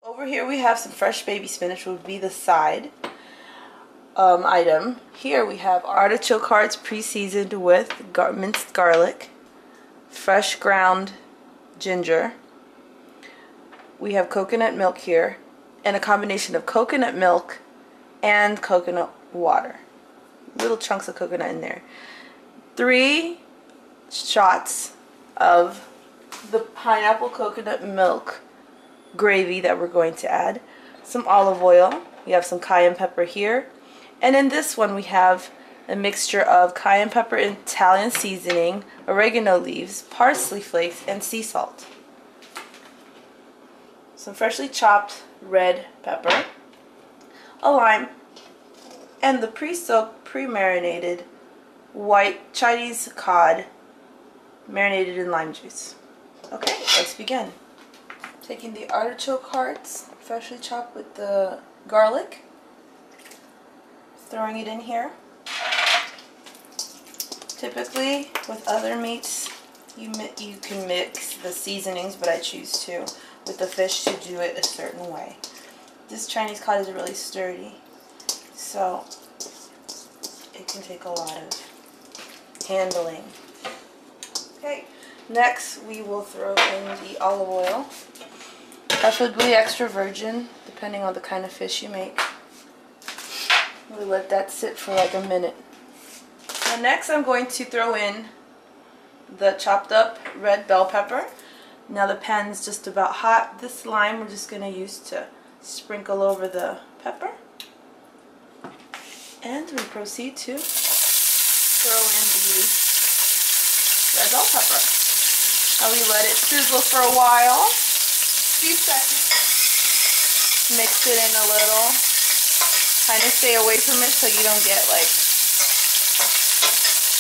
Over here we have some fresh baby spinach, would be the side item. Here we have artichoke hearts pre-seasoned with minced garlic, fresh ground ginger. We have coconut milk here, and a combination of coconut milk and coconut water. Little chunks of coconut in there. 3 shots of the pineapple coconut milk gravy that we're going to add. Some olive oil. We have some cayenne pepper here. And in this one we have a mixture of cayenne pepper, Italian seasoning, oregano leaves, parsley flakes, and sea salt. Some freshly chopped red pepper, a lime, and the pre-soaked, pre-marinated white Chinese cod marinated in lime juice. Okay, let's begin. Taking the artichoke hearts, freshly chopped with the garlic, throwing it in here. Typically, with other meats, you can mix the seasonings, but I choose to, with the fish, to do it a certain way. This Chinese cod is really sturdy, so it can take a lot of handling. Okay, next we will throw in the olive oil, preferably extra virgin, depending on the kind of fish you make. We let that sit for like a minute. Now next I'm going to throw in the chopped up red bell pepper. Now the pan's just about hot. This lime we're just going to use to sprinkle over the pepper. And we proceed to throw in the red bell pepper. Now we let it sizzle for a while, a few seconds. Mix it in a little. Kind of stay away from it so you don't get like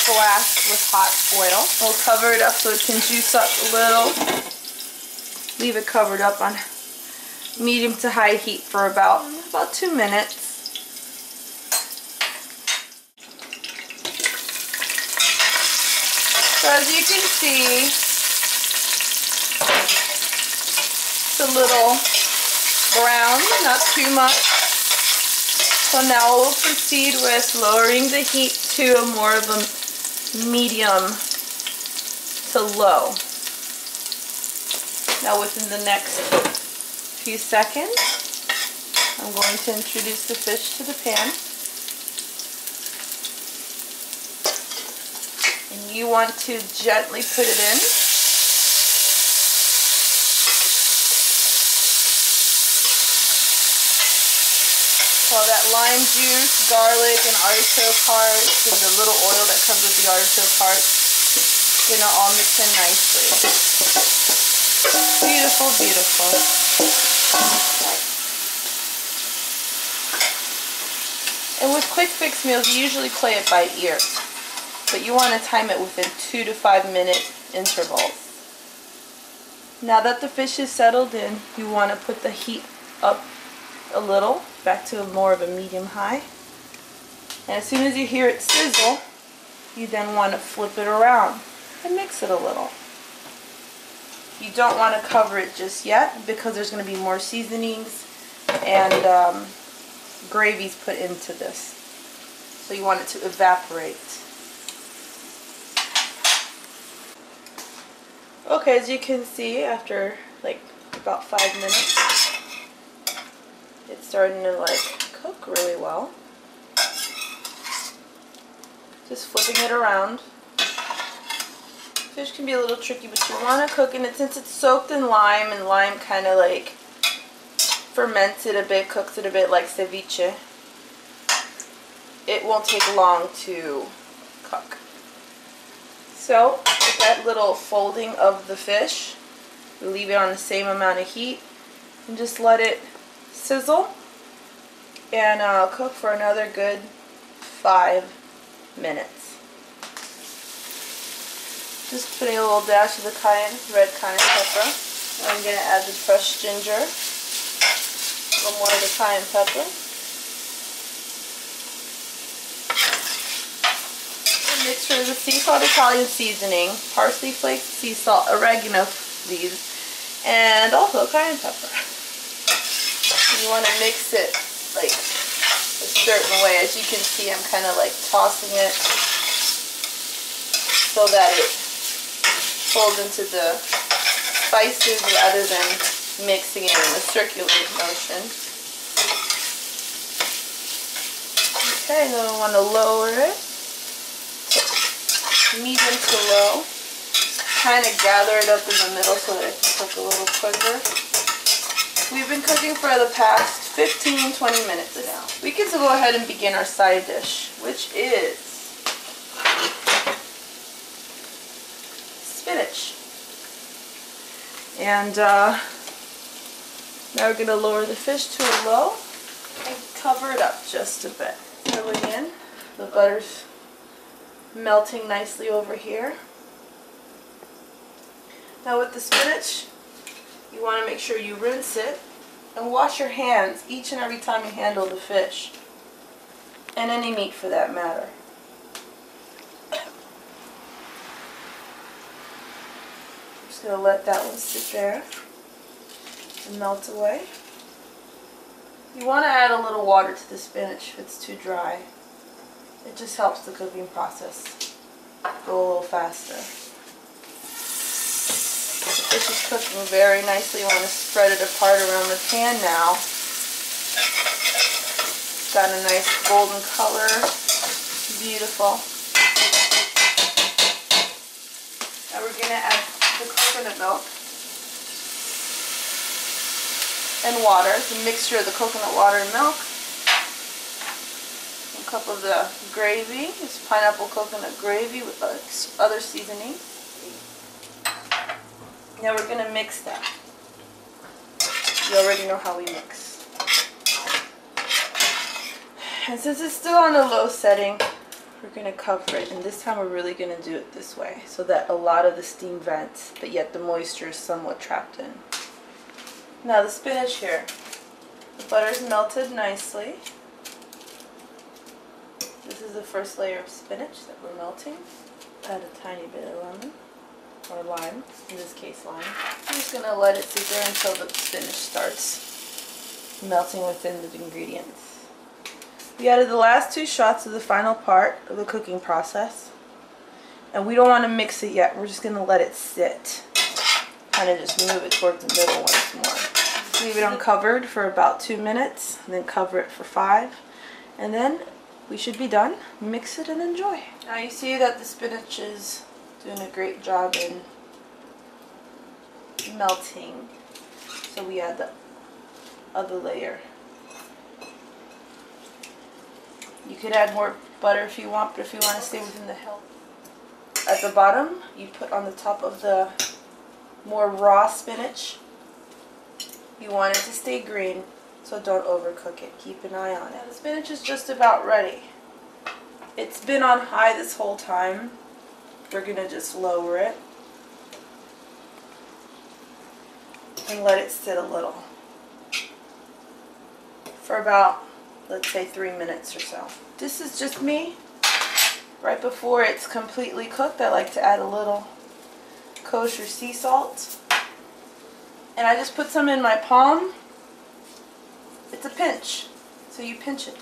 splashed with hot oil. We'll cover it up so it can juice up a little. Leave it covered up on medium to high heat for about 2 minutes. So as you can see, it's a little brown, not too much. So now we'll proceed with lowering the heat to more of a medium to low. Now within the next few seconds, I'm going to introduce the fish to the pan. And you want to gently put it in. While that lime juice, garlic, and artichoke hearts, and the little oil that comes with the artichoke hearts, gonna all mix in nicely. Beautiful, beautiful. And with quick fix meals, you usually play it by ear, but you want to time it within 2 to 5 minute intervals. Now that the fish is settled in, you want to put the heat up a little, back to more of a medium high. And as soon as you hear it sizzle, you then want to flip it around and mix it a little. You don't want to cover it just yet because there's going to be more seasonings and gravies put into this. So you want it to evaporate. Okay, as you can see, after like about 5 minutes, it's starting to like cook really well. Just flipping it around. Fish can be a little tricky, but you want to cook in it since it's soaked in lime, and lime kind of like ferments it a bit, cooks it a bit like ceviche. It won't take long to cook. So with that little folding of the fish, leave it on the same amount of heat and just let it sizzle and cook for another good 5 minutes. Just putting a little dash of the red cayenne pepper. I'm going to add the fresh ginger, a little more of the cayenne pepper. And mix for the sea salt Italian seasoning, parsley flakes, sea salt, oregano leaves, and also cayenne pepper. You want to mix it like a certain way. As you can see, I'm kind of like tossing it so that it folds into the spices rather than mixing it in a circular motion. Okay, then we want to lower it to medium to low. Kind of gather it up in the middle so that it can cook a little quicker. We've been cooking for the past 15-20 minutes now. We can go ahead and begin our side dish, which is spinach. And now we're going to lower the fish to a low and cover it up just a bit. Filling in. The butter's melting nicely over here. Now with the spinach, you want to make sure you rinse it and wash your hands each and every time you handle the fish. And any meat for that matter. Just going to let that one sit there and melt away. You want to add a little water to the spinach if it's too dry. It just helps the cooking process go a little faster. The fish is cooking very nicely. You want to spread it apart around the pan now. It's got a nice golden color. Beautiful. Now we're going to add the coconut milk and water. It's a mixture of the coconut water and milk. A cup of the gravy. It's pineapple coconut gravy with other seasonings. Now we're going to mix that. You already know how we mix. And since it's still on a low setting, we're going to cover it. And this time we're really going to do it this way so that a lot of the steam vents, but yet the moisture is somewhat trapped in. Now the spinach here. The butter's melted nicely. This is the first layer of spinach that we're melting. Add a tiny bit of lemon. Or lime, in this case lime. I'm just going to let it sit there until the spinach starts melting within the ingredients. We added the last 2 shots of the final part of the cooking process. And we don't want to mix it yet. We're just going to let it sit. Kind of just move it towards the middle once more. Leave it uncovered for about 2 minutes. And then cover it for 5. And then we should be done. Mix it and enjoy. Now you see that the spinach is doing a great job in melting. So we add the other layer. You could add more butter if you want, but if you want to stay within the health. At the bottom, you put on the top of the more raw spinach. You want it to stay green, so don't overcook it. Keep an eye on it. The spinach is just about ready. It's been on high this whole time. We're going to just lower it and let it sit a little for about, let's say, 3 minutes or so. This is just me. Right before it's completely cooked, I like to add a little kosher sea salt. And I just put some in my palm. It's a pinch. So you pinch it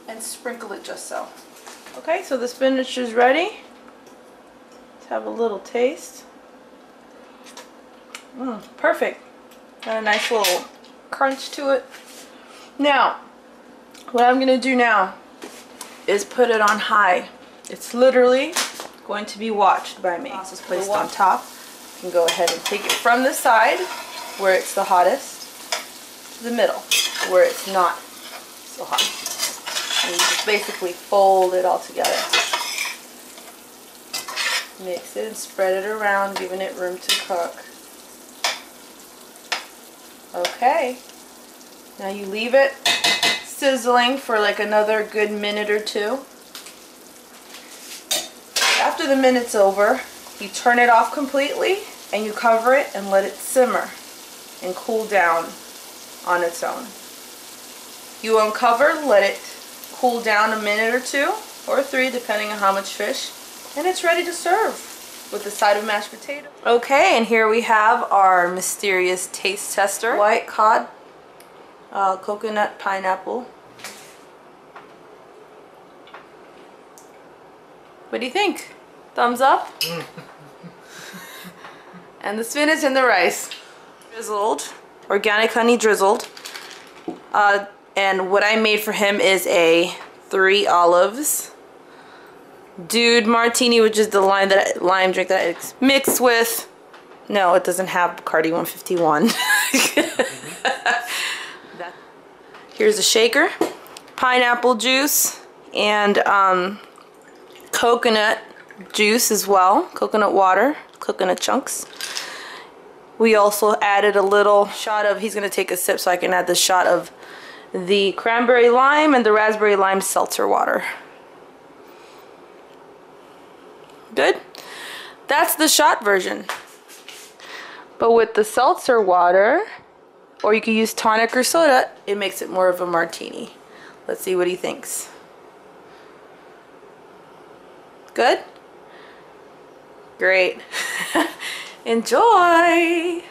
and sprinkle it just so. Okay, so the spinach is ready. Let's have a little taste. Perfect. Got a nice little crunch to it. Now, what I'm going to do now is put it on high. It's literally going to be watched by me. This is placed on top. You can go ahead and take it from the side where it's the hottest to the middle where it's not so hot. And you just basically fold it all together. Mix it and spread it around, giving it room to cook. Okay. Now you leave it sizzling for like another good minute or 2. After the minute's over, you turn it off completely and you cover it and let it simmer and cool down on its own. You uncover, let it cool down a minute or 2 or 3 depending on how much fish, and it's ready to serve with a side of mashed potato. Okay, and here we have our mysterious taste tester, white cod coconut pineapple. What do you think? Thumbs up? And the spinach and the rice. Drizzled, organic honey drizzled. And what I made for him is a 3 olives. Dude martini, which is the lime drink that I mixed with. No, it doesn't have Bacardi 151. Here's a shaker, pineapple juice, and coconut juice as well, coconut water, coconut chunks. We also added a little shot of, he's gonna take a sip so I can add the shot of the cranberry lime and the raspberry lime seltzer water. Good? That's the shot version. But with the seltzer water, or you can use tonic or soda, it makes it more of a martini. Let's see what he thinks. Good? Great. Enjoy!